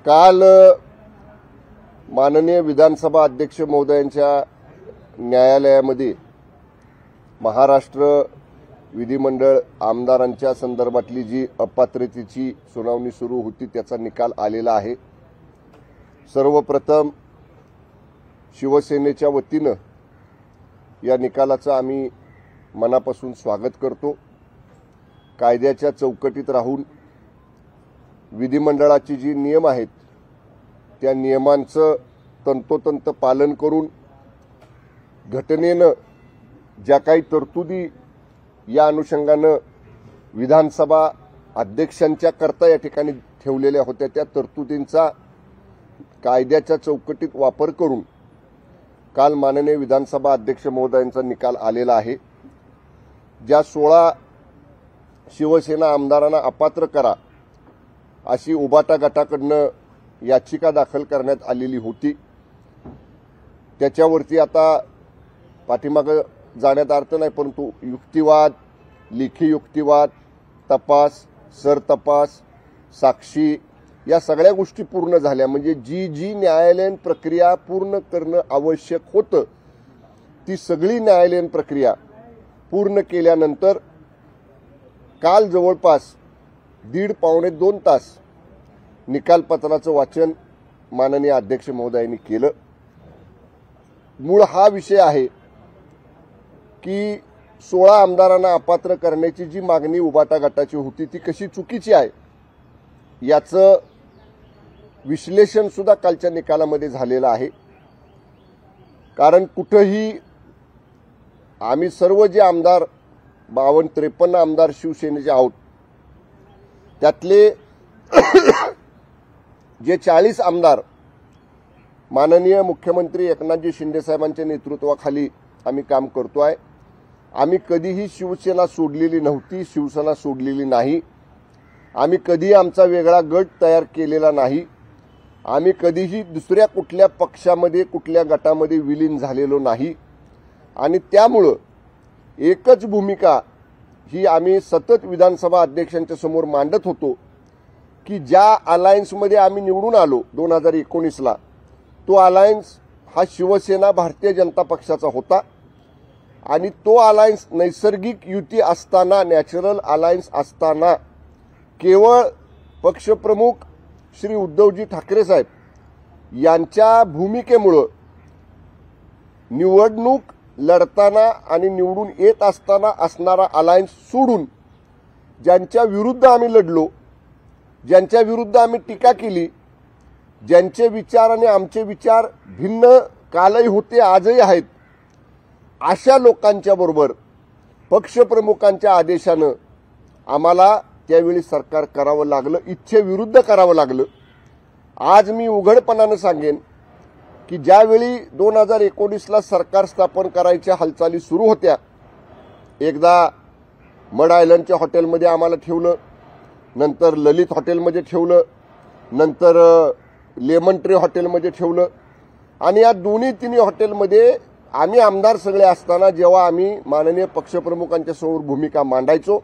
काल माननीय विधानसभा अध्यक्ष महोदयांच्या न्यायालयामध्ये महाराष्ट्र विधिमंडळ आमदारांच्या संदर्भातली जी अपात्रतेची सुनावणी सुरू होती त्याचा निकाल आलेला आहे। सर्वप्रथम शिवसेनेच्या वतीनं या निकालाचं आम्ही मनापासून स्वागत करतो। कायद्याच्या चौकटीत राहून विधिमंडळाचे जे नियम आहेत त्या नियमांचं तंतोतंत पालन करून घटनेनं ज्या काही तरतुदी या अनुषंगानं विधानसभा अध्यक्षांच्या करता या ठिकाणी ठेवलेल्या होत्या त्या तरतुदींचा कायद्याच्या चौकटीत वापर करून काल माननीय विधानसभा अध्यक्ष महोदयांचा निकाल आलेला आहे। ज्या 16 शिवसेना आमदारांना अपात्र करा अशी उबाटा गटाकडनं याचिका दाखल करण्यात आलेली होती, त्याच्यावरती आता पाठीमागे जाण्यात अर्थ नाही, परंतु युक्तिवाद, लेखी युक्तिवाद, तपास, सरतपास, साक्षी या सगळ्या गोष्टी पूर्ण झाल्या। म्हणजे जी न्यायालयीन प्रक्रिया पूर्ण करणं आवश्यक होतं ती सगळी न्यायालयीन प्रक्रिया पूर्ण केल्यानंतर काल जवळपास 1.5-2 तास निकालपत्राचं वाचन माननीय अध्यक्ष महोदयांनी केलं। मूळ हा विषय आहे की 16 आमदारांना अपात्र करण्याची जी मागणी उबाटा गटाची होती ती कशी चुकीची आहे याचं विश्लेषण सुद्धा कालच्या निकालामध्ये झालेलं आहे। कारण कुठेही आम्ही सर्व जे आमदार 52-53 आमदार शिवसेनेचे आहोत त्यातले जे 40 आमदार माननीय मुख्यमंत्री एकनाथजी शिंदे साहेबांच्या नेतृत्वाखाली आम्ही काम करतोय। आम्ही कधीही शिवसेना सोडलेली नव्हती, शिवसेना सोडलेली नाही। आम्ही कधी आमचा वेगळा गट तयार केलेला नाही। आम्ही कधीही दुसऱ्या कुठल्या पक्षामध्ये कुठल्या गटामध्ये विलीन झालेलो नाही आणि त्यामुळे एकच भूमिका ही आम्ही सतत विधानसभा अध्यक्षांच्या समोर मांडत होतो की ज्या अलायन्समध्ये आम्ही निवडून आलो 2019ला तो अलायन्स हा शिवसेना भारतीय जनता पक्षाचा होता आणि तो अलायन्स नैसर्गिक युती असताना, नॅचरल अलायन्स असताना केवळ पक्षप्रमुख श्री उद्धवजी ठाकरे साहेब यांच्या भूमिकेमुळे निवडणूक लढताना आणि निवडून येत असताना असणारा अलायन्स सोडून ज्यांच्या विरुद्ध आम्ही लढलो, ज्यांच्या विरुद्ध आम्ही टीका केली, ज्यांचे विचार आणि आमचे विचार भिन्न कालही होते आजही आहेत, अशा लोकांच्या बरोबर पक्षप्रमुखांच्या आदेशानं आम्हाला त्यावेळी सरकार करावं लागलं, इच्छेविरुद्ध करावं लागलं। आज मी उघडपणानं सांगेन की ज्यावेळी 2019ला सरकार स्थापन करायच्या हालचाली सुरू होत्या, एकदा मड आयलंडच्या हॉटेलमध्ये आम्हाला ठेवलं, नंतर ललित हॉटेलमध्ये ठेवलं, नंतर लेमन ट्री हॉटेलमध्ये ठेवलं आणि या दोन्ही-तिन्ही हॉटेलमध्ये आम्ही आमदार सगळे असताना जेव्हा आम्ही माननीय पक्षप्रमुखांच्या समोर भूमिका मांडायचो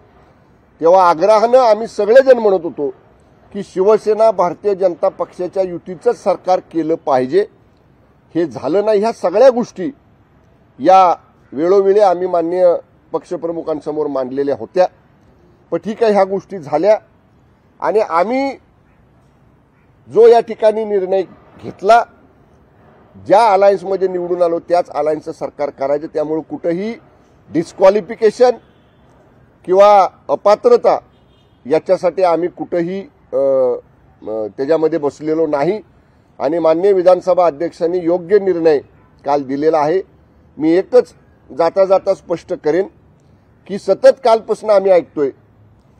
तेव्हा आग्रहानं आम्ही सगळेजण म्हणत होतो की शिवसेना भारतीय जनता पक्षाच्या युतीचंच सरकार केलं पाहिजे। हे झालं नाही। ह्या सगळ्या गोष्टी या वेळोवेळी आम्ही माननीय पक्षप्रमुखांसमोर मांडलेल्या होत्या, पण ठीक आहे ह्या गोष्टी झाल्या आणि आम्ही जो या ठिकाणी निर्णय घेतला, ज्या अलायन्समध्ये निवडून आलो त्याच अलायन्सचं सरकार करायचं। त्यामुळे कुठेही डिस्क्वालिफिकेशन किंवा अपात्रता याच्यासाठी आम्ही कुठेही त्याच्यामध्ये बसलेलो नाही आणि माननीय विधानसभा अध्यक्षांनी योग्य निर्णय काल दिलेला आहे। मी एकच जाता जाता स्पष्ट करेन की सतत कालपासून आम्ही ऐकतोय,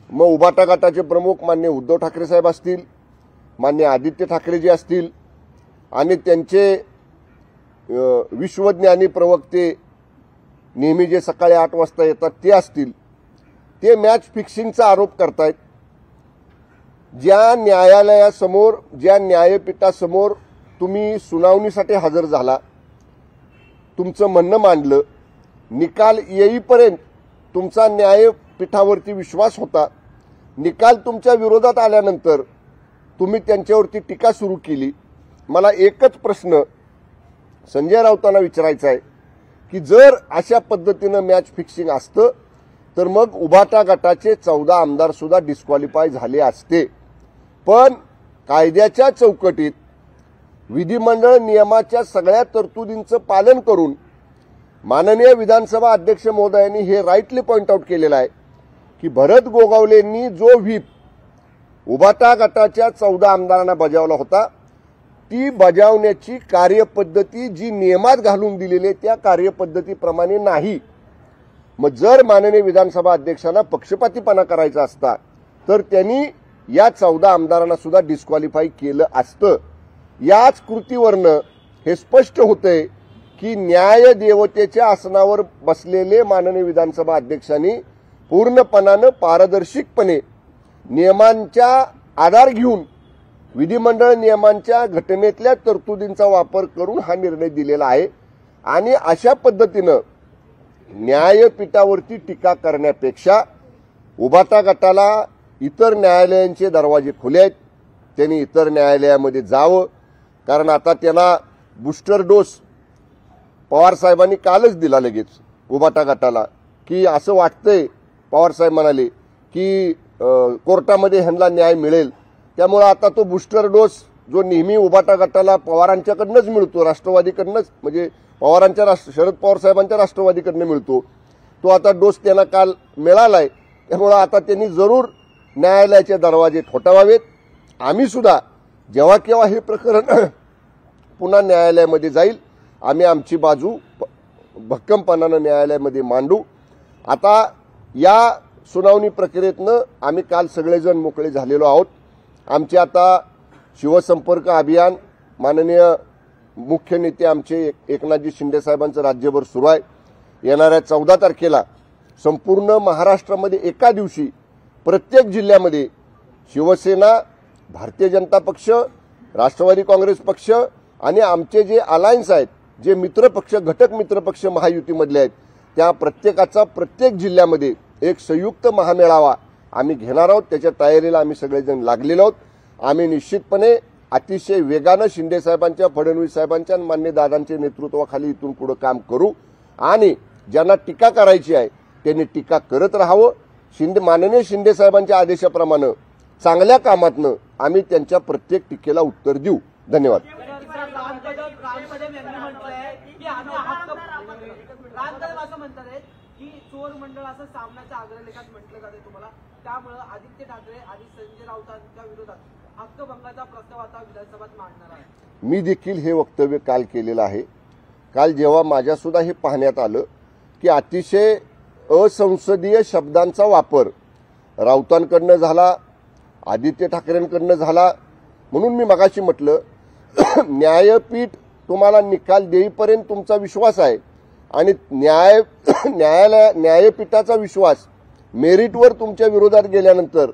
मग उबाटा गटाचे प्रमुख माननीय उद्धव ठाकरे साहेब असतील, माननीय आदित्य ठाकरेजी असतील आणि त्यांचे विश्वज्ञानी प्रवक्ते नेहमी जे सकाळी 8 वाजता येतात ते असतील, ते मॅच फिक्सिंगचा आरोप करतायत। ज्या न्यायालयासमोर, ज्या न्यायपीठासमोर तुम्ही सुनावणीसाठी हजर झाला, तुमचं म्हणणं मांडलं, निकाल येईपर्यंत तुमचा न्यायपीठावरती विश्वास होता, निकाल तुमच्या विरोधात आल्यानंतर तुम्ही त्यांच्यावरती टीका सुरू केली. मला एकच प्रश्न संजय राऊतांना विचारायचा आहे की जर अशा पद्धतीनं मॅच फिक्सिंग असतं तर मग उभाटा गटाचे 14 आमदार सुद्धा डिस्क्वालिफाय झाले असते. पण कायद्याच्या चौकटीत विधिमंडळ नियमाच्या सगळ्या तरतुदींचं पालन करून माननीय विधानसभा अध्यक्ष महोदयांनी हे राईटली पॉइंट आउट केलेलं आहे की भरत गोगावलेंनी जो व्हीप उभाटा गटाच्या 14 आमदारांना बजावला होता ती बजावण्याची कार्यपद्धती जी नियमात घालून दिलेली त्या कार्यपद्धतीप्रमाणे नाही. मग जर माननीय विधानसभा अध्यक्षांना पक्षपातीपणा करायचा असता तर त्यांनी या 14 आमदारांना सुद्धा डिस्क्वालिफाय केलं असतं. याच कृतीवरनं हे स्पष्ट होतंय की न्याय देवतेच्या आसनावर बसलेले माननीय विधानसभा अध्यक्षांनी पूर्णपणानं पारदर्शकपणे नियमांचा आधार घेऊन विधिमंडळ नियमांच्या घटनेतल्या तरतुदींचा वापर करून हा निर्णय दिलेला आहे. आणि अशा पद्धतीनं न्यायपीठावरती टीका करण्यापेक्षा उभाटा गटाला इतर न्यायालयांचे दरवाजे खुले आहेत, त्यांनी इतर न्यायालयामध्ये जावं. कारण आता त्यांना बूस्टर डोस पवारसाहेबांनी कालच दिला लगेच उभाटा गटाला की असं वाटतंय, पवारसाहेब म्हणाले की कोर्टामध्ये ह्यांना न्याय मिळेल. त्यामुळे आता तो बूस्टर डोस जो नेहमी उभाटा गटाला पवारांच्याकडनंच मिळतो, राष्ट्रवादीकडनंच म्हणजे पवारांच्या शरद पवार साहेबांच्या राष्ट्रवादीकडनं मिळतो, तो आता डोस त्यांना काल मिळालाय. त्यामुळे आता त्यांनी जरूर न्यायालयाचे दरवाजे ठोठावावेत. आम्ही सुद्धा जेव्हा केव्हा हे प्रकरण पुन्हा न्यायालयामध्ये जाईल आम्ही आमची बाजू भक्कमपणानं न्यायालयामध्ये मांडू. आता या सुनावणी प्रक्रियेतनं आम्ही काल सगळेजण मोकळे झालेलो आहोत. आमचे आता शिवसंपर्क अभियान माननीय मुख्य नेते आमचे एकनाथजी शिंदे साहेबांचं राज्यभर सुरू आहे. येणाऱ्या 14 तारखेला संपूर्ण महाराष्ट्रामध्ये एका दिवशी प्रत्येक जिल्ह्यामध्ये शिवसेना, भारतीय जनता पक्ष, राष्ट्रवादी काँग्रेस पक्ष आणि आमचे जे अलायन्स आहेत, जे मित्रपक्ष, घटक मित्रपक्ष महायुतीमधले आहेत, त्या प्रत्येकाचा प्रत्येक जिल्ह्यामध्ये एक संयुक्त महामेळावा आम्ही घेणार आहोत. त्याच्या तयारीला आम्ही सगळेजण लागलेलो आहोत. आम्ही निश्चितपणे अतिशय वेगानं शिंदे साहेबांच्या, फडणवीस साहेबांच्या आणि मान्य दादांच्या नेतृत्वाखाली इथून पुढे काम करू. आणि ज्यांना टीका करायची आहे त्यांनी टीका करत राहावं. माननीय शिंदे साहेबांच्या आदेशाप्रमाणे चांगल्या कामातनं आम्ही त्यांच्या प्रत्येक टीकेला उत्तर देऊ. धन्यवाद. की चोर मंडळ असं सामनाच्या अग्रलेखात म्हटलं जाते तुम्हाला, त्यामुळे आदित्य ठाकरे आणि संजय राऊतांच्या विरोधात हक्कभंगाचा प्रस्ताव आता विधानसभेत मांडणार आहे. मी देखील हे वक्तव्य काल केलेलं आहे. काल जेव्हा माझ्या सुद्धा हे पाहण्यात आलं की अतिशय असंसदीय शब्दांचा वापर राऊतांकडनं झाला, आदित्य ठाकरेंकडनं झाला, म्हणून मी मगाशी म्हटलं न्यायपीठ तुम्हाला निकाल देईपर्यंत तुमचा विश्वास आहे आणि न्यायपीठाचा विश्वास मेरिटवर तुमच्या विरोधात गेल्यानंतर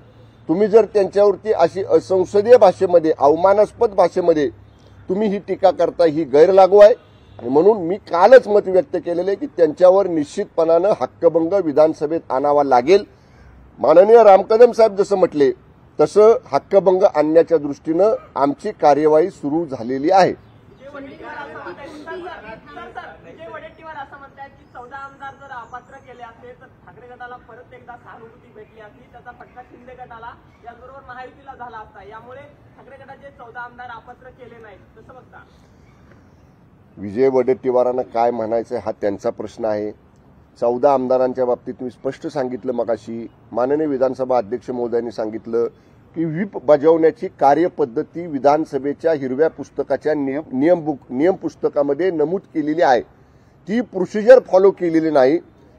तुम्ही जर त्यांच्यावरती अशी असंसदीय भाषेमध्ये, अवमानास्पद भाषेमध्ये तुम्ही ही टीका करता, ही गैरलागू आहे. आणि म्हणून मी कालच मत व्यक्त केलेलं आहे की त्यांच्यावर निश्चितपणानं हक्कभंग विधानसभेत आणावा लागेल. माननीय राम कदम साहेब जसं म्हटले तसं हक्कभंग आणण्याच्या दृष्टीनं आमची कार्यवाही सुरू झालेली आहे. असं म्हणतात की 14 आमदार जर अपात्र केले असते तर ठाकरे गटाला परत एकदा सहानुभूती भेटली असती, त्याचा फटका शिंदे गटाला याचबरोबर महायुतीला झाला असता. यामुळे ठाकरे गटाचे 14 आमदार अपात्र केले नाहीत, तसं बघता. विजय वडेट्टीवारांना काय म्हणायचं हा त्यांचा प्रश्न आहे. 14 आमदारांच्या बाबतीत मी स्पष्ट सांगितलं मगाशी, माननीय विधानसभा अध्यक्ष महोदयांनी सांगितलं की व्हीप बजावण्याची कार्यपद्धती विधानसभेच्या हिरव्या पुस्तकाच्या नियम पुस्तकामध्ये नमूद केलेली आहे. ती प्रोसिजर फॉलो केलेली नाही,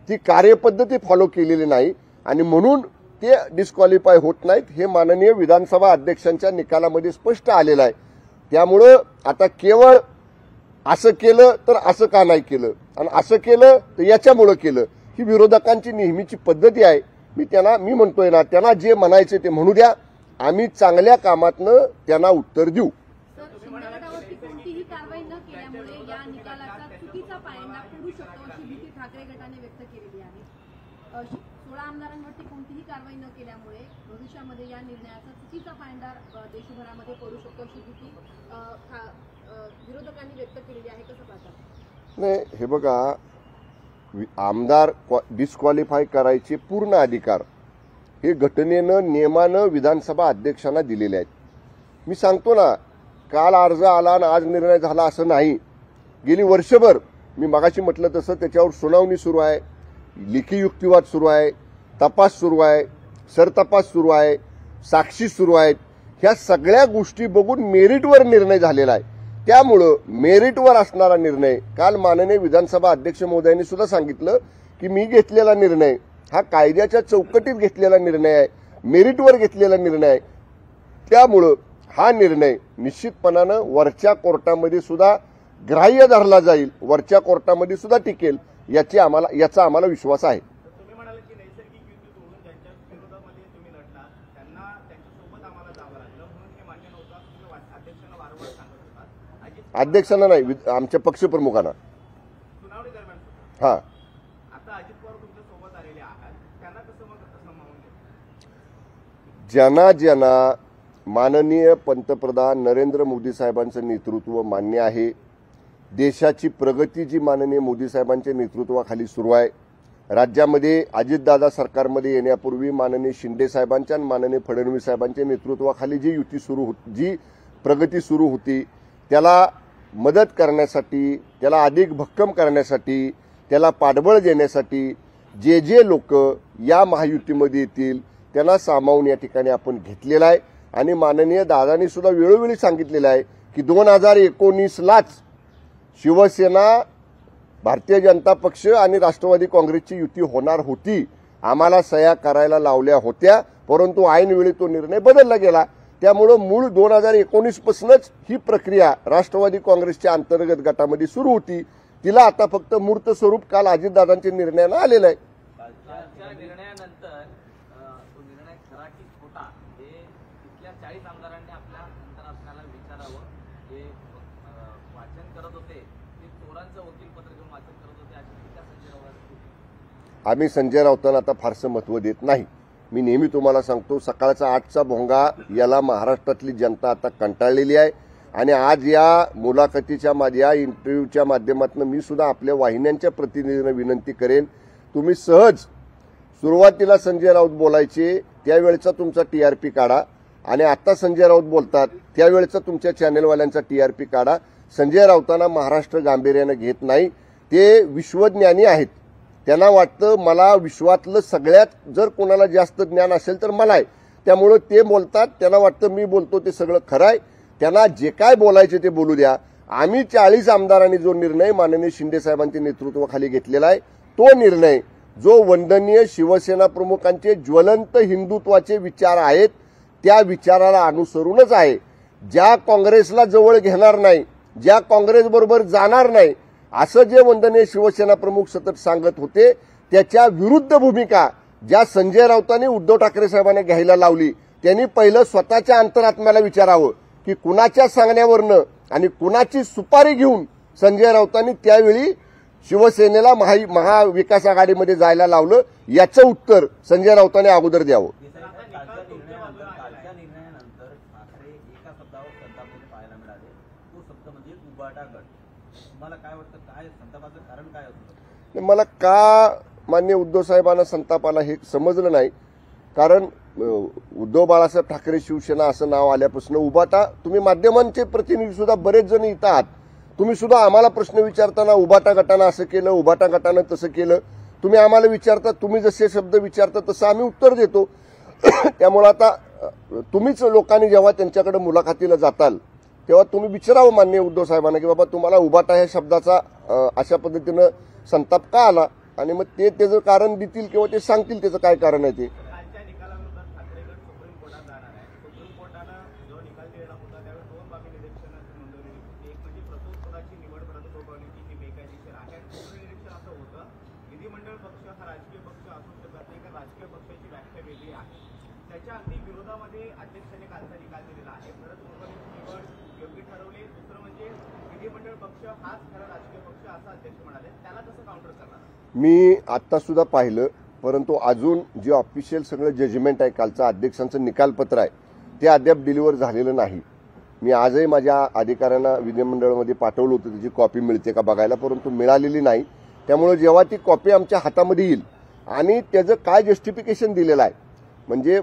ती कार्यपद्धती फॉलो केलेली नाही आणि म्हणून ते डिस्क्वालिफाय होत नाहीत. हे माननीय विधानसभा अध्यक्षांच्या निकालामध्ये स्पष्ट आलेलं आहे. त्यामुळं आता केवळ असं केलं तर असं का नाही केलं आणि असं केलं तर याच्यामुळं केलं, ही विरोधकांची नेहमीची पद्धती आहे. मी म्हणतोय ना, त्यांना जे म्हणायचे ते म्हणू द्या. आम्ही चांगल्या कामातनं त्यांना उत्तर देऊ. कोणतीही कारवाई न केल्यामुळे या निकालाचा चुकीचा पायंडा पडू शकतो अशी भीती ठाकरे गटाने व्यक्त केलेली आहे. 16 आमदारांवरती कोणतीही कारवाई न केल्यामुळे भविष्यामध्ये या निर्णयाचा चुकीचा पायंडार देशभरामध्ये पडू शकतो अशी भीती विरोधकांनी व्यक्त केलेली आहे. कसं पाहता? नाही, हे बघा, आमदार डिस्क्वालिफाय करायचे पूर्ण अधिकार हे घटनेनं नियमानं विधानसभा अध्यक्षांना दिलेले आहेत. मी सांगतो ना, काल अर्ज आला आणि आज निर्णय झाला असं नाही. गेली वर्षभर मी मगाशी म्हटलं तसं त्याच्यावर सुनावणी सुरू आहे, लेखी युक्तिवाद सुरू आहे, तपास सुरू आहे, सरतपास सुरू आहे, साक्षी सुरू आहेत. ह्या सगळ्या गोष्टी बघून मेरिटवर निर्णय झालेला आहे. त्यामुळं मेरिटवर असणारा निर्णय काल माननीय विधानसभा अध्यक्ष महोदयांनी सुद्धा सांगितलं की मी घेतलेला निर्णय हा कायद्याच्या चौकटीत घेतलेला निर्णय आहे, मेरिटवर घेतलेला निर्णय आहे. त्यामुळं हा निर्णय निश्चितपणानं वरच्या कोर्टामध्ये सुद्धा ग्राह्य धरला जाईल, वरच्या कोर्टामध्ये सुद्धा टिकेल याचा आम्हाला विश्वास आहे. तुम्ही म्हणाले की नैसर्गिक युती तोडून ज्यांच्या विरोधामध्ये तुम्ही लढला त्यांना त्यांच्यासोबत आम्हाला जावं लागलं म्हणून हे मान्य नव्हतं असं तुम्ही अध्यक्षांना वारंवार सांगत होता. अध्यक्षांना नाही, आमच्या पक्षप्रमुखांना. सुनावणी दरम्यान हा, आता अजित पवार तुमच्या सोबत आलेले आहात, त्यांना कसं मग सामावून घेतलं? ज्यांना माननीय पंतप्रधान नरेंद्र मोदी साहेबांचं नेतृत्व मान्य आहे, देशाची प्रगती जी माननीय मोदी साहेबांच्या नेतृत्वाखाली सुरू आहे, राज्यामध्ये अजितदादा सरकारमध्ये येण्यापूर्वी माननीय शिंदे साहेबांच्या आणि माननीय फडणवीस साहेबांच्या नेतृत्वाखाली जी प्रगती सुरू होती त्याला मदत करण्यासाठी, त्याला अधिक भक्कम करण्यासाठी, त्याला पाठबळ देण्यासाठी जे लोक या महायुतीमध्ये येतील त्यांना सामावून या ठिकाणी आपण घेतलेला आहे. आणि माननीय दादांनी सुद्धा वेळोवेळी सांगितलेलं आहे की 2019लाच शिवसेना, भारतीय जनता पक्ष आणि राष्ट्रवादी काँग्रेसची युती होणार होती. आम्हाला सह्या करायला लावल्या होत्या, परंतु ऐनवेळी तो निर्णय बदलला गेला. त्यामुळे मूळ 2019 पासूनच ही प्रक्रिया राष्ट्रवादी काँग्रेसच्या अंतर्गत गटामध्ये सुरू होती. तिला आता फक्त मूर्त स्वरूप काल अजितदादांच्या निर्णयानं आलेलं आहे. कालच्या निर्णयानंतर तो निर्णय खरा की खोटा हे तिथल्या 40 आमदारांनी आपल्या अंतरात्म्याला विचारावं. हे वाचन करत होते ते चोरांचं वकीलपत्र घेऊन वाचन करत होते अशी टीका संजय राऊत. आम्ही संजय राऊतांना आता फारसं महत्व देत नाही. मी नेहमी तुम्हाला सांगतो, सकाळचा 8चा भोंगा याला महाराष्ट्रातली जनता आता कंटाळलेली आहे. आणि आज या मुलाखतीच्या या इंटरव्ह्यूच्या माध्यमातून मी सुद्धा आपल्या वाहिन्यांच्या प्रतिनिधींना विनंती करेन, तुम्ही सहज सुरुवातीला संजय राऊत बोलायचे त्यावेळेचा तुमचा टीआरपी काढा आणि आता संजय राऊत बोलतात त्यावेळेचा तुमच्या चॅनेलवाल्यांचा टीआरपी काढा. संजय राऊतांना महाराष्ट्र गांभीर्यानं घेत नाही. ते विश्वज्ञानी आहेत. त्यांना वाटतं मला विश्वातलं सगळ्यात जर कोणाला जास्त ज्ञान असेल तर मला आहे. त्यामुळे ते बोलतात, त्यांना वाटतं मी बोलतो ते सगळं खरं आहे. त्यांना जे काय बोलायचे ते बोलू द्या. आम्ही 40 आमदारांनी जो निर्णय माननीय शिंदे साहेबांच्या नेतृत्वाखाली घेतलेला आहे तो निर्णय जो वंदनीय शिवसेना प्रमुखांचे ज्वलंत हिंदुत्वाचे विचार आहेत त्या विचाराला अनुसरूनच आहे. ज्या काँग्रेसला जवळ घेणार नाही, ज्या काँग्रेसबरोबर जाणार नाही असं जे वंदनीय शिवसेना प्रमुख सतत सांगत होते त्याच्या विरुद्ध भूमिका ज्या संजय राऊतांनी उद्धव ठाकरे साहेबांना घ्यायला लावली, त्यांनी पहिलं स्वतःच्या अंतरात्म्याला विचारावं की कुणाच्या सांगण्यावरनं आणि कुणाची सुपारी घेऊन संजय राऊतांनी त्यावेळी शिवसेनेला महाविकास आघाडीमध्ये जायला लावलं. याचं उत्तर संजय राऊतांनी अगोदर द्यावं. कालच्या निर्णयानंतर ठाकरे एका शब्दावर संतापलेले पाहायला मिळाले, तो शब्द म्हणजे उबाटा गट. तुम्हाला काय वाटतं, काय संतापाचं कारण काय असतं? मला का मान्य उद्धव साहेबांना संताप आला हे समजलं नाही. कारण उद्धव बाळासाहेब ठाकरे शिवसेना असं नाव आल्यापासून उबाटा, तुम्ही माध्यमांचे प्रतिनिधी सुद्धा बरेच जण इथं आहात, तुम्ही सुद्धा आम्हाला प्रश्न विचारताना उबाटा गटानं असं केलं, उबाटा गटानं तसं केलं, तुम्ही आम्हाला विचारता, तुम्ही जसे शब्द विचारता तसं आम्ही उत्तर देतो. त्यामुळे आता तुम्हीच लोकांनी जेव्हा त्यांच्याकडे मुलाखतीला जाताल तेव्हा तुम्ही विचारावं मान्य उद्धव साहेबांना की बाबा तुम्हाला उबाटा ह्या शब्दाचा अशा पद्धतीनं संताप का आला, आणि मग ते त्याचं कारण देतील किंवा ते सांगतील त्याचं काय कारण आहे ते. कालच्या निकालाविरोधात ठाकरे गट सुप्रीम कोर्टात जाणार आहे. सुप्रीम कोर्टानं जो निकाल दिलेला होता त्यावेळी 2 बाबी निरीक्षण नोंदवलेली होती. एक म्हणजे प्रस्तुत पदाची निवड प्रत सोडवण्याची जी बेकायदेशीर आहे. आणि दुसरं निरीक्षण असं होतं, विधिमंडळ पक्ष हा राजकीय पक्ष असू शकत नाही, कारण राजकीय पक्षाची व्याख्या वेगळी आहे. त्याच्या अगदी विरोधामध्ये अध्यक्षांनी कालचा निकाल दिलेला आहे. परत निवड योग्य ठरवली. दुसरं म्हणजे विधिमंडळ पक्ष हाच खरा राजकीय पक्ष असं अध्यक्ष म्हणाले. त्याला कसं काउंटर करणार? मी आता सुद्धा पाहिलं परंतु अजून जे ऑफिशियल सगळं जजमेंट आहे, कालचं अध्यक्षांचं निकालपत्र आहे, ते अद्याप डिलिव्हर झालेलं नाही. मी आजही माझ्या अधिकाऱ्यांना विधिमंडळामध्ये पाठवलं होतं, त्याची कॉपी मिळते का बघायला, परंतु मिळालेली नाही. त्यामुळे जेव्हा ती कॉपी आमच्या हातामध्ये येईल आणि त्याचं काय जस्टिफिकेशन दिलेलं आहे, म्हणजे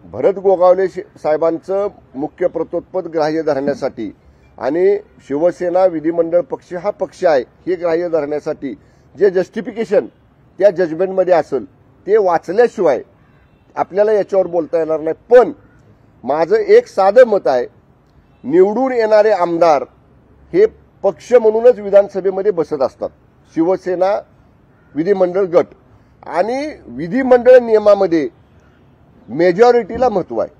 भरत गोगावले साहेबांचं मुख्य प्रतोत्पद ग्राह्य धरण्यासाठी आणि शिवसेना विधिमंडळ पक्ष हा पक्ष आहे हे ग्राह्य धरण्यासाठी जे जस्टिफिकेशन त्या जजमेंटमध्ये असेल ते वाचल्याशिवाय आपल्याला याच्यावर बोलता येणार नाही. पण माझं एक साधं मत आहे, निवडून येणारे आमदार हे पक्ष म्हणूनच विधानसभेमध्ये बसत असतात, शिवसेना विधिमंडळ गट, आणि विधिमंडळ नियमामध्ये मेजॉरिटीला महत्व आहे.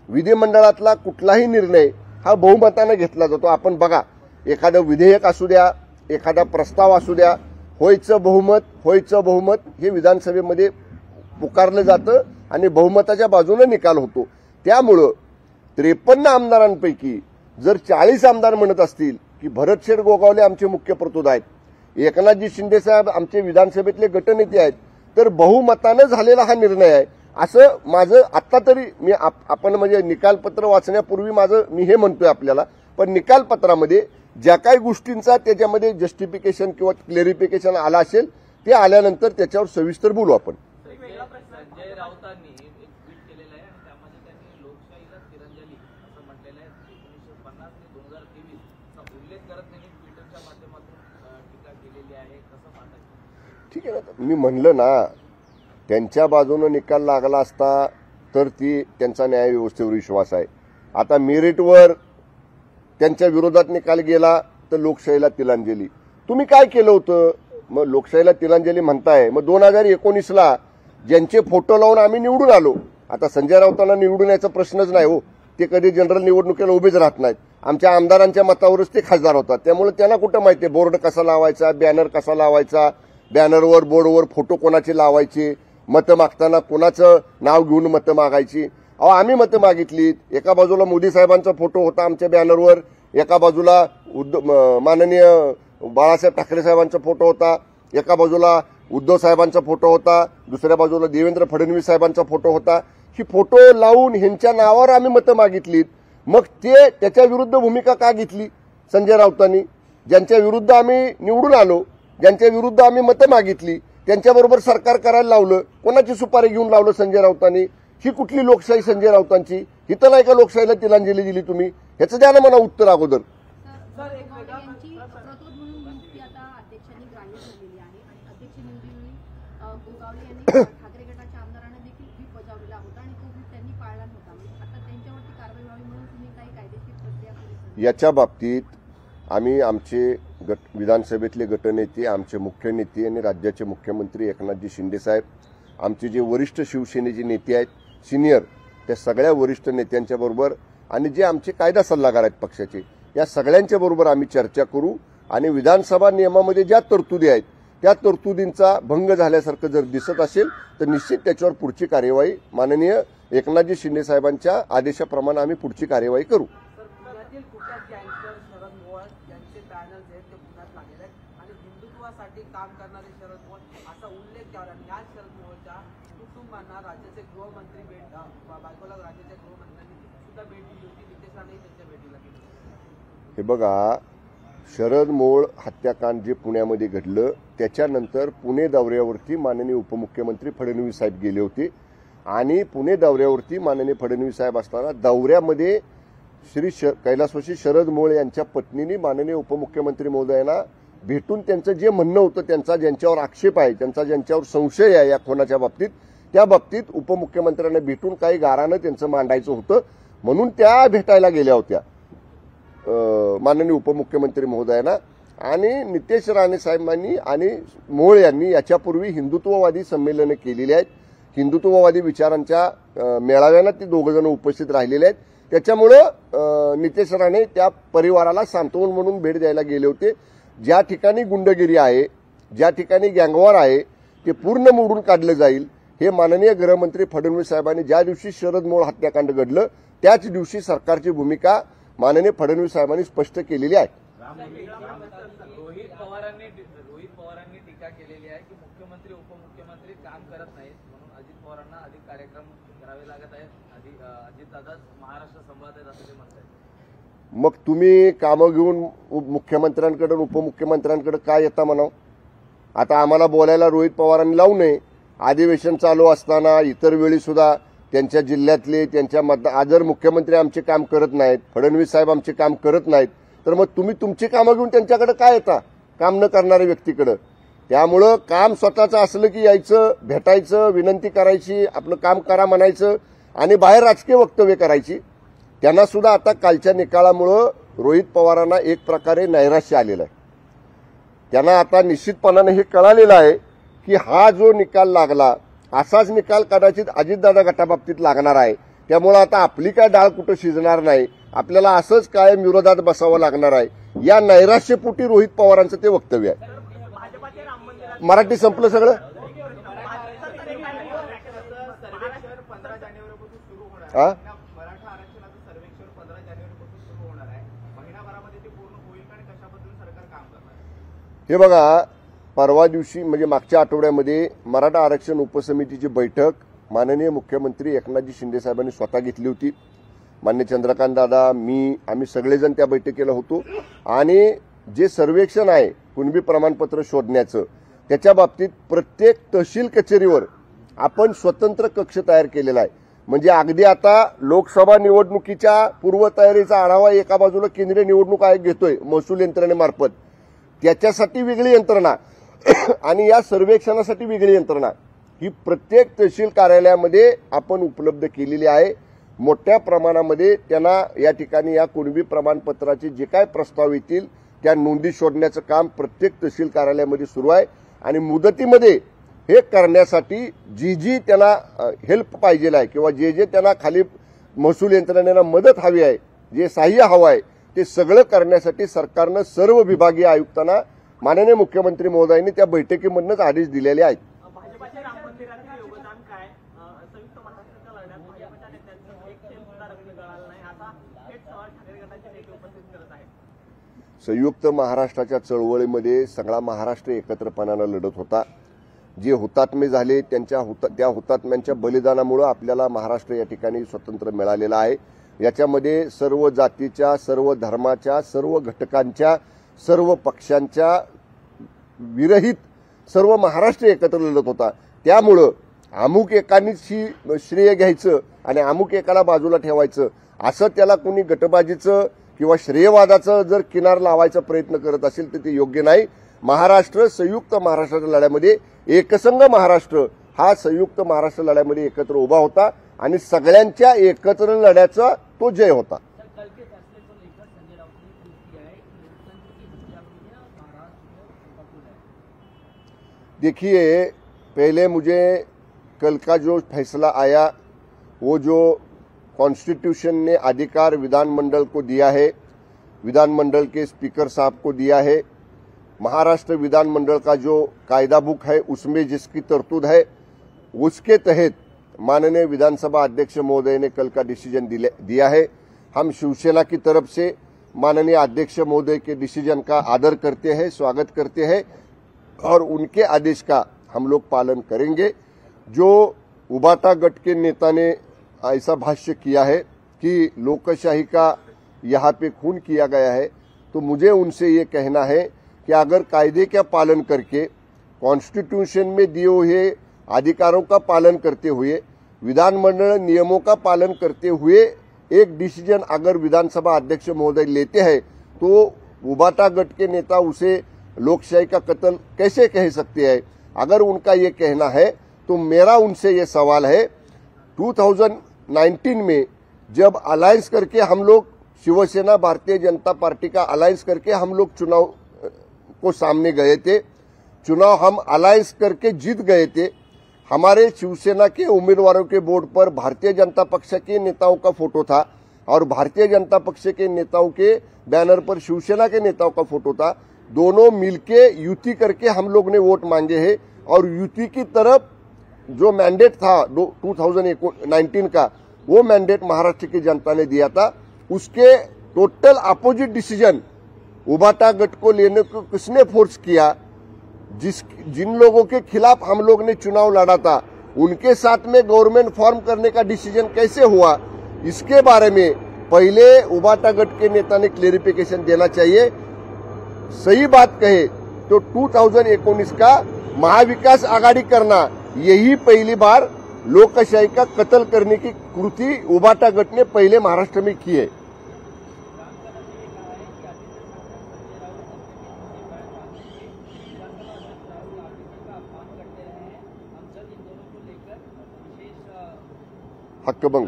विधिमंडळातला कुठलाही निर्णय हा बहुमताने घेतला जातो. आपण बघा, एखादं विधेयक असू द्या, एखादा प्रस्ताव असू द्या, होयचं बहुमत हे विधानसभेमध्ये पुकारलं जातं आणि बहुमताच्या बाजूने निकाल होतो. त्यामुळं 53 आमदारांपैकी जर 40 आमदार म्हणत असतील की भरतशेठ गोगावले आमचे मुख्य प्रतोद आहेत, एकनाथजी शिंदे साहेब आमचे विधानसभेतले गटनेते आहेत, तर बहुमतानं झालेला हा निर्णय आहे असं माझं आत्ता तरी मी आपण म्हणजे निकालपत्र वाचण्यापूर्वी मी हे म्हणतोय आपल्याला. पण निकालपत्रामध्ये ज्या काही गोष्टींचा त्याच्यामध्ये जस्टिफिकेशन किंवा क्लेरिफिकेशन आला असेल ते आल्यानंतर त्याच्यावर सविस्तर बोलू आपण. संजय राऊतांनी एक ट्विट केलेलं आहे आणि त्यामध्ये त्यांनी लोकशाहीला तिरंजली असं म्हटलेलं आहे. 1950 आणि 2023 चा उल्लेख करत त्यांनी ट्विटरच्या माध्यमातून टीका केलेली आहे. कसं पाहताय? ठीक आहे ना, मी म्हणलं ना, त्यांच्या बाजूने निकाल लागला असता तर त्यांचा न्याय व्यवस्थेवर विश्वास आहे. आता मेरिटवर त्यांच्या विरोधात निकाल गेला तर लोकशाहीला तिलांजली. तुम्ही काय केलं होतं? मग लोकशाहीला तिलांजली म्हणताय, मग 2019ला ज्यांचे फोटो लावून आम्ही निवडून आलो, आता संजय राऊतांना निवडून याचा प्रश्नच नाही हो, ते कधी जनरल निवडणुकीला उभेच राहत नाहीत. आमच्या आमदारांच्या मतावरच ते खासदार होतात. त्यामुळे त्यांना कुठं माहिती आहे बोर्ड कसा लावायचा, बॅनर कसा लावायचा, बॅनरवर बोर्डवर फोटो कोणाचे लावायचे, मतं मागताना कोणाचं नाव घेऊन मतं मागायची. अहो आम्ही मतं मागितलीत. एका बाजूला मोदी साहेबांचा फोटो होता आमच्या बॅनरवर, एका बाजूला माननीय बाळासाहेब ठाकरे साहेबांचा फोटो होता, एका बाजूला उद्धव साहेबांचा फोटो होता, दुसऱ्या बाजूला देवेंद्र फडणवीस साहेबांचा फोटो होता. ही फोटो लावून ह्यांच्या नावावर आम्ही मतं मागितलीत. मग त्याच्या विरुद्ध भूमिका का घेतली संजय राऊतांनी? ज्यांच्या विरुद्ध आम्ही निवडून आलो, ज्यांच्या विरुद्ध आम्ही मतं मागितली, त्यांच्याबरोबर सरकार करायला लावलं. कोणाची सुपारी घेऊन लावलं संजय राऊतांनी? ही कुठली लोकशाही संजय राऊतांची? इथं नाही का लोकशाहीला तिलांजली दिली तुम्ही? ह्याचं द्या ना मला उत्तर अगोदर. सर एक वेगळा यांची प्रतोद म्हणून नियुक्ती आता अध्यक्षांनी ग्राह्य धरलेली आहे आणि अध्यक्ष निवडीवेळी गोगावले यांनी ठाकरे गटाच्या आमदारांना देखील व्हीप बजावलेला होता आणि तो व्हीप त्यांनी पाळला नव्हता. म्हणजे आता त्यांच्यावरती कारवाई व्हावी म्हणून तुम्ही काही कायदेशीर प्रक्रिया केली? याच्या बाबतीत आम्ही आमचे विधानसभेतले गटनेते, आमचे मुख्य नेते आणि राज्याचे मुख्यमंत्री एकनाथजी शिंदे साहेब, आमचे जे वरिष्ठ शिवसेनेचे नेते आहेत सिनियर, त्या सगळ्या वरिष्ठ नेत्यांच्या बरोबर आणि जे आमचे कायदा सल्लागार आहेत पक्षाचे, या सगळ्यांच्या बरोबर आम्ही चर्चा करू आणि विधानसभा नियमामध्ये ज्या तरतुदी आहेत त्या तरतुदींचा भंग झाल्यासारखं जर दिसत असेल तर निश्चित त्याच्यावर पुढची कार्यवाही माननीय एकनाथजी शिंदे साहेबांच्या आदेशाप्रमाणे आम्ही पुढची कार्यवाही करू. पुण्यातील कुख्यात गँगस्टर शरद मोहोळ यांचे पॅनल आहेत ते पुण्यात लागलेले आहेत आणि हिंदुत्वासाठी काम करणारे शरद मोहोळ असा उल्लेख केला. आणि याच शरद मोहोळच्या कुटुंबांना राज्याचे गृहमंत्री बायकोला राज्याच्या गृहमंत्र्यांनी सुद्धा भेट दिली होती. नितेश राणेही त्यांच्या भेटीला गेले. हे बघा, शरद मोहोळ हत्याकांड जे पुण्यामध्ये घडलं त्याच्यानंतर पुणे दौऱ्यावरती माननीय उपमुख्यमंत्री फडणवीस साहेब गेले होते आणि पुणे दौऱ्यावरती माननीय फडणवीस साहेब असताना दौऱ्यामध्ये श्री कैलासवासी शरद मोहोळ यांच्या पत्नीने माननीय उपमुख्यमंत्री महोदयांना भेटून त्यांचं जे म्हणणं होतं, त्यांचा ज्यांच्यावर आक्षेप आहे, त्यांचा ज्यांच्यावर संशय आहे या खुनाच्या बाबतीत, त्या बाबतीत उपमुख्यमंत्र्यांना भेटून काही गारानं त्यांचं मांडायचं होतं म्हणून त्या भेटायला गेल्या होत्या माननीय उपमुख्यमंत्री महोदयांना. आणि नितेश राणे साहेबांनी आणि मोहोळ यांनी याच्यापूर्वी हिंदुत्ववादी संमेलनं केलेली आहेत. हिंदुत्ववादी विचारांच्या मेळाव्याला ते दोघंजण उपस्थित राहिलेले आहेत. त्याच्यामुळं नितेश राणे त्या परिवाराला सांत्वन म्हणून भेट द्यायला गेले होते. ज्या ठिकाणी गुंडगिरी आहे, ज्या ठिकाणी गँगवॉर आहे ते पूर्ण मोडून काढलं जाईल हे माननीय गृहमंत्री फडणवीस साहेबांनी ज्या दिवशी शरद मोहोळ हत्याकांड घडलं त्याच दिवशी सरकारची भूमिका माननीय फडणवीस साहेबांनी स्पष्ट केलेली आहे. रोहित पवारांनी टीका केलेली आहे की मुख्यमंत्री उपमुख्यमंत्री काम करत नाहीत. पवारांना अधिक कार्यक्रम करावे लागत आहेत, अजितदादाच महाराष्ट्र संवाद आहेत असं ते म्हणतात. मग तुम्ही कामं घेऊन मुख्यमंत्र्यांकडे उपमुख्यमंत्र्यांकडे काय येता म्हणावं? आता आम्हाला बोलायला रोहित पवारांनी लावू नये. अधिवेशन चालू असताना इतर वेळी सुद्धा त्यांच्या जिल्ह्यातले त्यांच्या जर मुख्यमंत्री आमचे काम करत नाहीत, फडणवीस साहेब आमचे काम करत नाहीत, तर मग तुम्ही तुमची कामं घेऊन त्यांच्याकडे काय येता, काम न करणाऱ्या व्यक्तीकडे? त्यामुळं काम स्वतःचं असलं की यायचं, भेटायचं, विनंती करायची, आपलं काम करा म्हणायचं आणि बाहेर राजकीय वक्तव्य करायची. त्यांना सुद्धा आता कालच्या निकालामुळं रोहित पवारांना एक प्रकारे नैराश्य आलेलं आहे. त्यांना आता निश्चितपणाने हे कळालेलं आहे की हा जो निकाल लागला असाच निकाल कदाचित अजितदादा गटाबाबतीत लागणार आहे. त्यामुळे आता आपली काय डाळ कुठं शिजणार नाही, आपल्याला असंच कायम विरोधात बसावं लागणार आहे. या नैराश्यपोटी रोहित पवारांचं ते वक्तव्य आहे. भाजपाचे राम मंदिरात मराठी संपलं सगळं. सर्वेक्षण 15 जानेवारीपासून सुरू होणार हा? आहे. मराठा आरक्षणाचं सर्वेक्षण 15 जानेवारीपासून सुरू होणार आहे. महिनाभरामध्ये ते पूर्ण होईल आणि कशाबद्दल सरकार काम करणार आहे? हे बघा, परवा दिवशी म्हणजे मागच्या आठवड्यामध्ये मराठा आरक्षण उपसमितीची बैठक माननीय मुख्यमंत्री एकनाथजी शिंदे साहेबांनी स्वतः घेतली होती. मान्य चंद्रकांत दादा, आम्ही सगळेजण त्या बैठकीला होतो आणि जे सर्वेक्षण आहे कुणबी प्रमाणपत्र शोधण्याचं त्याच्या बाबतीत प्रत्येक तहसील कचेरीवर आपण स्वतंत्र कक्ष तयार केलेला आहे. म्हणजे अगदी आता लोकसभा निवडणुकीच्या पूर्वतयारीचा आढावा एका बाजूला केंद्रीय निवडणूक आयोग घेतोय महसूल यंत्रणेमार्फत, त्याच्यासाठी वेगळी यंत्रणा आणि या सर्वेक्षणासाठी वेगळी यंत्रणा ही प्रत्येक तहसील कार्यालयामध्ये आपण उपलब्ध केलेली आहे. मोठ्या प्रमाणामध्ये त्यांना या ठिकाणी या कुणबी प्रमाणपत्राचे जे काय प्रस्ताव येतील त्या नोंदी शोधण्याचं काम प्रत्येक तहसील कार्यालयामध्ये सुरू आहे आणि मुदतीमध्ये हे करण्यासाठी जी त्यांना हेल्प पाहिजे आहे किंवा जे त्यांना खाली महसूल यंत्रणेला मदत हवी आहे, जे सहाय्य हवं आहे, ते सगळं करण्यासाठी सरकारनं सर्व विभागीय आयुक्तांना माननीय मुख्यमंत्री महोदयांनी त्या बैठकीमधूनच आदेश दिलेले आहेत. भाजपाच्या राम मंदिराचे योगदान काय? संयुक्त महाराष्ट्राच्या लढ्यात भाजपच्या नेत्यांचं एक थेंब सुद्धा रक्त गळालं नाही, असा थेट सवाल ठाकरे गटाचे नेते उपस्थित करत आहेत. संयुक्त महाराष्ट्राच्या चळवळीमध्ये सगळा महाराष्ट्र एकत्रपणानं लढत होता. जे हुतात्मे झाले त्या हुतात्म्यांच्या बलिदानामुळे आपल्याला महाराष्ट्र या ठिकाणी स्वतंत्र मिळालेला आहे. याच्यामध्ये सर्व जातीच्या, सर्व धर्माच्या, सर्व घटकांच्या, सर्व पक्षांच्या विरहित सर्व महाराष्ट्र एकत्र लढत होता. त्यामुळं अमुक एकानीच ही श्रेय घ्यायचं आणि अमुक एकाला बाजूला ठेवायचं असं त्याला कोणी गटबाजीचं किंवा श्रेयवादाचं जर किनार लावायचा प्रयत्न करत असेल तर ते योग्य नाही. महाराष्ट्र संयुक्त महाराष्ट्राच्या लढ्यामध्ये एकसंघ महाराष्ट्र हा संयुक्त महाराष्ट्र लढ्यामध्ये एकत्र उभा होता आणि सगळ्यांच्या एकत्र लढ्याचा तो जय होता. देखिए, पहले मुझे कल का जो फैसला आया वो जो कॉन्स्टिट्यूशन ने अधिकार विधानमंडल को दिया है, विधानमंडल के स्पीकर साहब को दिया है, महाराष्ट्र विधानमंडल का जो कायदा बुक है उसमें जिसकी तरतूद है उसके तहत माननीय विधानसभा अध्यक्ष महोदय ने कल का डिसीजन दिया है. हम शिवसेना की तरफ से माननीय अध्यक्ष महोदय के डिसीजन का आदर करते हैं, स्वागत करते हैं और उनके आदेश का हम लोग पालन करेंगे. जो उबाटा गट के नेता ने ऐसा भाष्य किया है कि लोकशाही का यहाँ पे खून किया गया है, तो मुझे उनसे ये कहना है कि अगर कायदे का पालन करके कॉन्स्टिट्यूशन में दिए हुए अधिकारों का पालन करते हुए विधानमंडल नियमों का पालन करते हुए एक डिसीजन अगर विधानसभा अध्यक्ष महोदय लेते हैं तो उबाटा गट के नेता उसे लोकशाही का कत्ल कैसे कह सकते हैं. अगर उनका ये कहना है तो मेरा उनसे ये सवाल है, 2019 में जब अलायंस करके हम लोग शिवसेना भारतीय जनता पार्टी का अलायंस करके हम लोग चुनाव को सामने गए थे, चुनाव हम अलायंस करके जीत गए थे. हमारे शिवसेना के उम्मीदवारों के बोर्ड पर भारतीय जनता पक्ष के नेताओं का फोटो था और भारतीय जनता पक्ष के नेताओं के बैनर पर शिवसेना के नेताओं का फोटो था. दोनों मिलके युति करके हम लोग ने वोट मांगे हैं और युति की तरफ जो मैंडेट था 2019 का वो मैंडेट महाराष्ट्र की जनता ने दिया था. उसके टोटल अपोजिट डिसीजन उबाटा गट को लेने को किसने फोर्स किया, जिन लोगों के खिलाफ हम लोग ने चुनाव लड़ा था उनके साथ में गवर्नमेंट फॉर्म करने का डिसीजन कैसे हुआ, इसके बारे में पहले उबाटा गट के नेता ने क्लेरिफिकेशन देना चाहिए। सही बात कहे तो 2019 का महाविकास आघाड़ी करना यही पहली बार लोकशाही का कत्ल करने की कृति उबाटा गट ने पहले महाराष्ट्र में की है। हक्कभंग,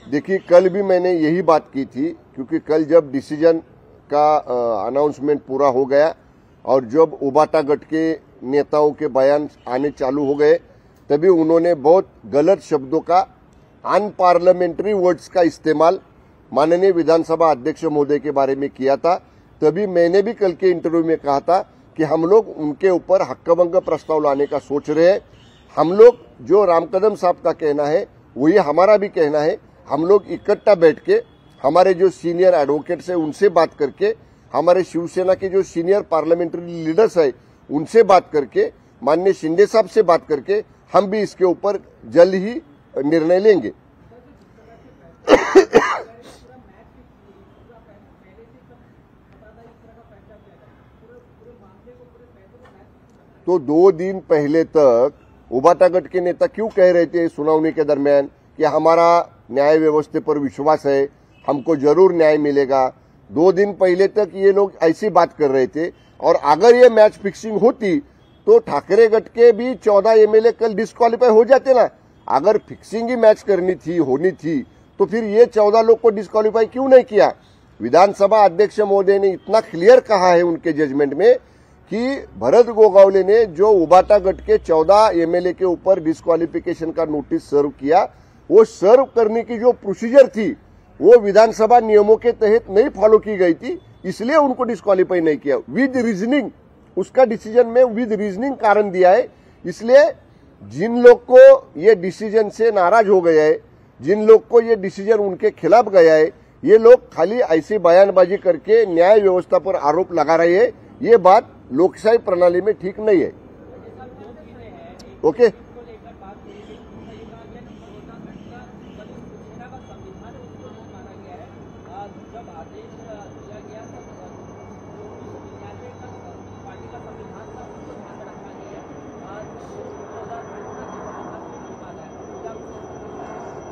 देखिए कल भी मैंने यही बात की थी, क्योंकि कल जब डिसीजन का अनाउंसमेंट पूरा हो गया और जब उबाटा गट के नेताओं के बयान आने चालू हो गए, तभी उन्होंने बहुत गलत शब्दों का, अनपार्लियामेंट्री वर्ड्स का इस्तेमाल माननीय विधानसभा अध्यक्ष महोदय के बारे में किया था। तभी मैंने भी कल के इंटरव्यू में कहा था कि हम लोग उनके ऊपर हक्कभंग प्रस्ताव लाने का सोच रहे हैं। हम लोग, जो राम कदम साहब का कहना है वही हमारा भी कहना है। हम लोग इकट्ठा बैठ के हमारे जो सीनियर एडवोकेट्स है उनसे बात करके, हमारे शिवसेना के जो सीनियर पार्लियामेंट्री लीडर्स है उनसे बात करके, माननीय शिंदे साहब से बात करके हम भी इसके ऊपर जल्द ही निर्णय लेंगे। तो 2 दिन पहले तक उबाटा गट के नेता क्यों कह रहे थे सुनावनी के दरमियान कि हमारा न्याय व्यवस्था पर विश्वास है, हमको जरूर न्याय मिलेगा। 2 दिन पहले तक ये लोग ऐसी बात कर रहे थे। और अगर ये मैच फिक्सिंग होती तो ठाकरे गट के भी 14 एमएलए कल डिस्क्वालीफाई हो जाते ना। अगर फिक्सिंग ही मैच करनी थी, होनी थी, तो फिर ये 14 लोग को डिस्क्वालीफाई क्यों नहीं किया। विधानसभा अध्यक्ष महोदय ने इतना क्लियर कहा है उनके जजमेंट में कि भरत गोगावले ने जो उबाटा गट के 14 एमएलए के ऊपर डिस्क्वालिफिकेशन का नोटिस सर्व किया, वो सर्व करने की जो प्रोसीजर थी वो विधानसभा नियमों के तहत नहीं फॉलो की गई थी, इसलिए उनको डिस्क्वालीफाई नहीं किया। विद रीजनिंग, उसका डिसीजन में विद रीजनिंग कारण दिया है। इसलिए जिन लोग को ये डिसीजन से नाराज हो गया है, जिन लोग को ये डिसीजन उनके खिलाफ गया है, ये लोग खाली ऐसी बयानबाजी करके न्याय व्यवस्था पर आरोप लगा रहे हैं। ये बात लोकशाही प्रणाली में ठीक नहीं है। ओके,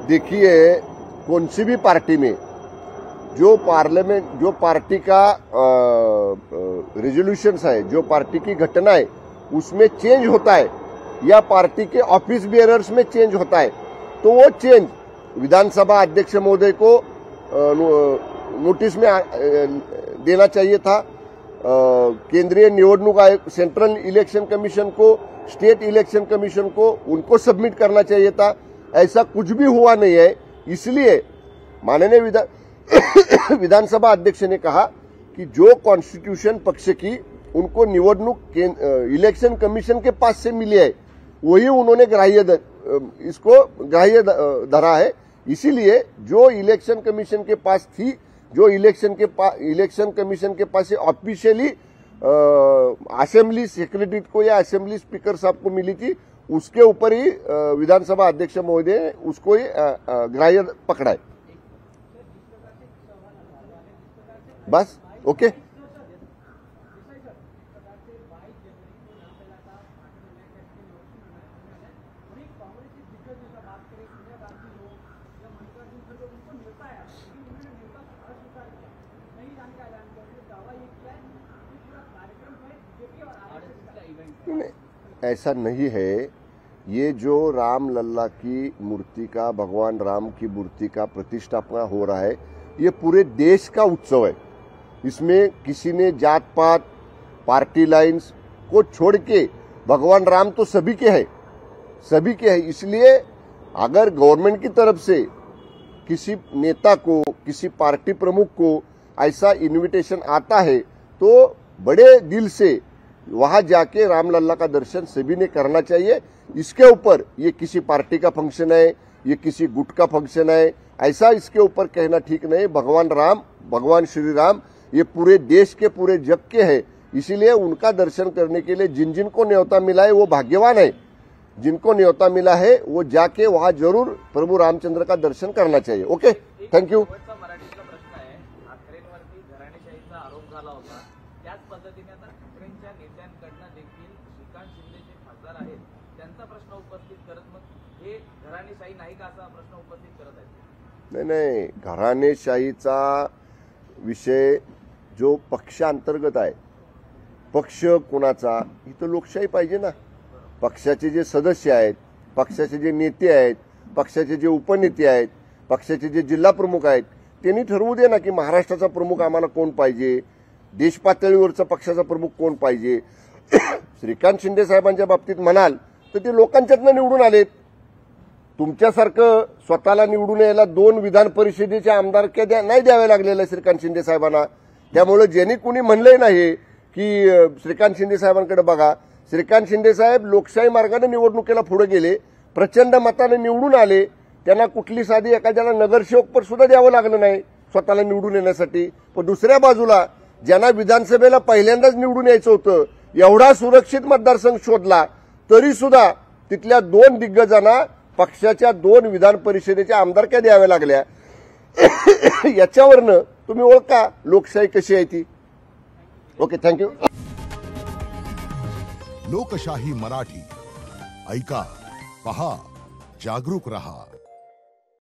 देखिए कौन सी भी पार्टी में जो पार्टी का रेजोल्यूशंस है, जो पार्टी की घटना है, उसमें चेंज होता है या पार्टी के ऑफिस बेयरर्स में चेंज होता है, तो वो चेंज विधानसभा अध्यक्ष महोदय को नोटिस में देना चाहिए था। केंद्रीय निवडणूक आयोग, सेंट्रल इलेक्शन कमीशन को, स्टेट इलेक्शन कमीशन को, उनको सबमिट करना चाहिए था। ऐसा कुछ भी हुआ नहीं है। इसलिए माननीय विधानसभा अध्यक्ष ने कहा कि जो कॉन्स्टिट्यूशन पक्ष की उनको निवडणूक इलेक्शन कमीशन के पास से मिली है, वही उन्होंने इसको ग्राह्य धरा है। इसीलिए जो इलेक्शन कमीशन के पास थी, जो इलेक्शन कमीशन के पास से ऑफिशियली असेंबली सेक्रेटरी को या असेंबली स्पीकर साहब को मिली थी, उसके ऊपर ही विधानसभा अध्यक्ष महोदय ने उसको ही ग्राह्य पकड़ा है। बस ओके। ऐसा नहीं है। ये जो राम लल्ला की मूर्ति का, भगवान राम की मूर्ति का प्रतिष्ठापना हो रहा है, ये पूरे देश का उत्सव है। इसमें किसी ने जात पात, पार्टी लाइंस को छोड़ के, भगवान राम तो सभी के हैं, सभी के हैं। इसलिए अगर गवर्नमेंट की तरफ से किसी नेता को, किसी पार्टी प्रमुख को ऐसा इनविटेशन आता है, तो बड़े दिल से वहां जाके रामलल्ला का दर्शन सभी ने करना चाहिए। इसके ऊपर ये किसी पार्टी का फंक्शन है, ये किसी गुट का फंक्शन है, ऐसा इसके ऊपर कहना ठीक नहीं। भगवान राम, भगवान श्री राम ये पूरे देश के, पूरे जग के हैं। इसीलिए उनका दर्शन करने के लिए जिन जिन को न्योता मिला है वो भाग्यवान है। जिनको न्योता मिला है वो जाके वहां जरूर प्रभु रामचंद्र का दर्शन करना चाहिए. Okay, thank you. शेवटचा मराठीतला प्रश्न आहे. ठाकरेंवरती घराणेशाहीचा आरोप झाला होता. त्याच पद्धतीने आता ठाकरेंच्या नेत्यांकडनं देखील श्रीकांत शिंदे जे खासदार आहेत त्यांचा प्रश्न उपस्थित करत मग हे घराणेशाही नाही का असा प्रश्न उपस्थित करत आहेत. नाही, घराणेशाहीचा विषय जो पक्षांतर्गत आहे, पक्ष कोणाचा, इथं लोकशाही पाहिजे ना. पक्षाचे जे सदस्य आहेत, पक्षाचे जे नेते आहेत, पक्षाचे जे उपनेते आहेत, पक्षाचे जे जिल्हा प्रमुख आहेत, त्यांनी ठरवू दे ना की महाराष्ट्राचा प्रमुख आम्हाला कोण पाहिजे, देश पातळीवरचा पक्षाचा प्रमुख कोण पाहिजे. श्रीकांत शिंदे साहेबांच्या बाबतीत म्हणाल तर ते लोकांच्यातनं निवडून आलेत. तुमच्यासारखं स्वतःला निवडून यायला 2 विधान परिषदेच्या आमदारक्या नाही द्याव्या लागलेल्या श्रीकांत शिंदे साहेबांना. त्यामुळे ज्यांनी कुणी म्हणलंय नाही की श्रीकांत शिंदे साहेबांकडे बघा, श्रीकांत शिंदे साहेब लोकशाही मार्गाने निवडणुकीला पुढे गेले, प्रचंड मताने निवडून आले. त्यांना कुठली साधी एखाद्याला नगरसेवक पद सुद्धा द्यावं लागलं नाही स्वतःला निवडून येण्यासाठी. पण दुसऱ्या बाजूला ज्यांना विधानसभेला पहिल्यांदाच निवडून यायचं होतं, एवढा सुरक्षित मतदारसंघ शोधला, तरी सुद्धा तिथल्या 2 दिग्गजांना पक्षाच्या 2 विधान परिषदेच्या आमदारक्या द्याव्या लागल्या. याच्यावरनं तुम्ही ओळखा लोकशाही कशी आहे ती. Okay, thank you. लोकशाही मराठी ऐका, पहा, जागरूक रहा.